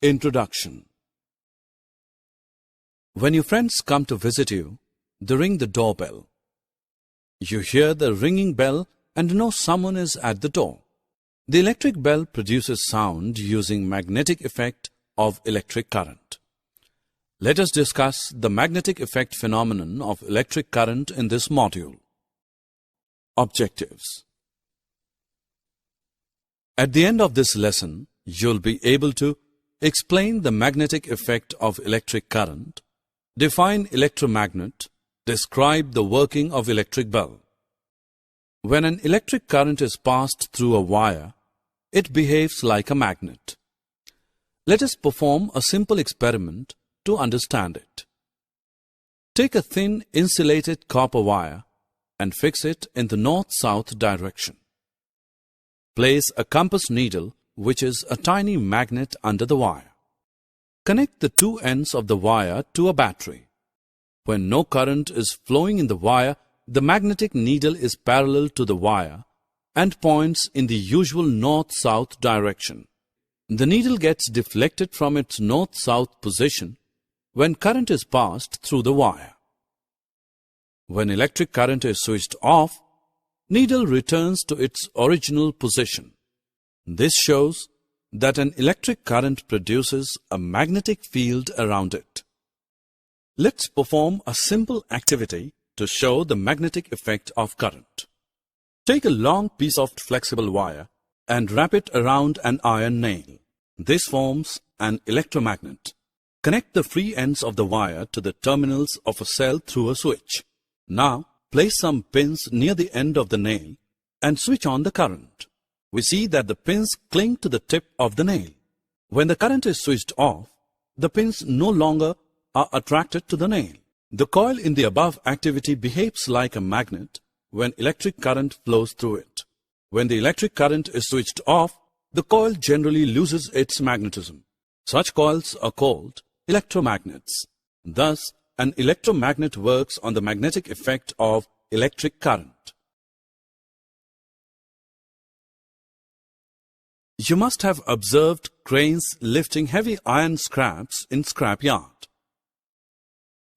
Introduction. When your friends come to visit you, they ring the doorbell. You hear the ringing bell and know someone is at the door. The electric bell produces sound using magnetic effect of electric current. Let us discuss the magnetic effect phenomenon of electric current in this module. Objectives. At the end of this lesson, you'll be able to explain the magnetic effect of electric current, define electromagnet, describe the working of electric bell. When an electric current is passed through a wire, it behaves like a magnet. Let us perform a simple experiment to understand it. Take a thin insulated copper wire and fix it in the north-south direction. Place a compass needle, which is a tiny magnet, under the wire. Connect the two ends of the wire to a battery. When no current is flowing in the wire, the magnetic needle is parallel to the wire and points in the usual north-south direction. The needle gets deflected from its north-south position when current is passed through the wire. When electric current is switched off, needle returns to its original position. This shows that an electric current produces a magnetic field around it. Let's perform a simple activity to show the magnetic effect of current. Take a long piece of flexible wire and wrap it around an iron nail. This forms an electromagnet. Connect the free ends of the wire to the terminals of a cell through a switch. Now, place some pins near the end of the nail and switch on the current. We see that the pins cling to the tip of the nail. When the current is switched off, the pins no longer are attracted to the nail. The coil in the above activity behaves like a magnet when electric current flows through it. When the electric current is switched off, the coil generally loses its magnetism. Such coils are called electromagnets. Thus, an electromagnet works on the magnetic effect of electric current. You must have observed cranes lifting heavy iron scraps in scrap yard.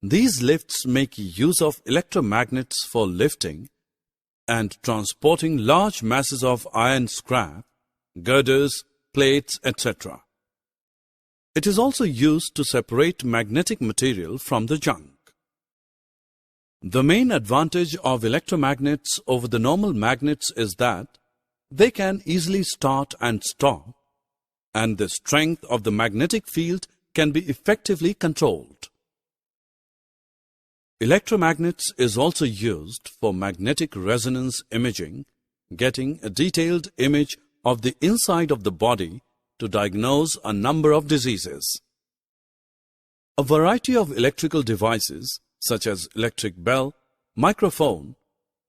These lifts make use of electromagnets for lifting and transporting large masses of iron scrap, girders, plates, etc. It is also used to separate magnetic material from the junk. The main advantage of electromagnets over the normal magnets is that they can easily start and stop, and the strength of the magnetic field can be effectively controlled. Electromagnets is also used for magnetic resonance imaging, getting a detailed image of the inside of the body to diagnose a number of diseases. A variety of electrical devices such as electric bell, microphone,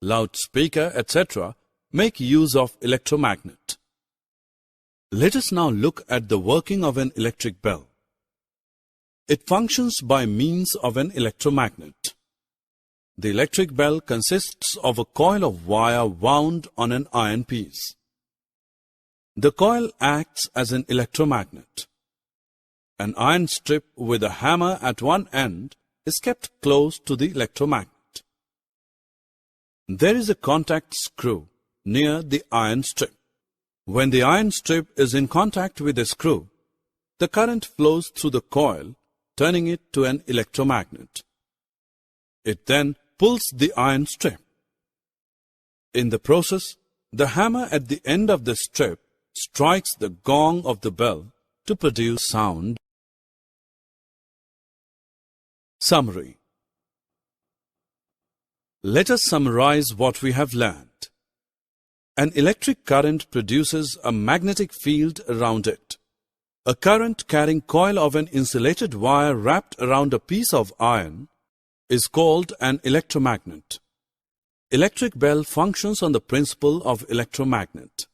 loudspeaker, etc. make use of electromagnet. Let us now look at the working of an electric bell. It functions by means of an electromagnet. The electric bell consists of a coil of wire wound on an iron piece. The coil acts as an electromagnet. An iron strip with a hammer at one end is kept close to the electromagnet. There is a contact screw near the iron strip. When the iron strip is in contact with the screw, the current flows through the coil, turning it to an electromagnet. It then pulls the iron strip. In the process, the hammer at the end of the strip strikes the gong of the bell to produce sound. Summary. Let us summarize what we have learned. An electric current produces a magnetic field around it. A current carrying coil of an insulated wire wrapped around a piece of iron is called an electromagnet. Electric bell functions on the principle of electromagnet.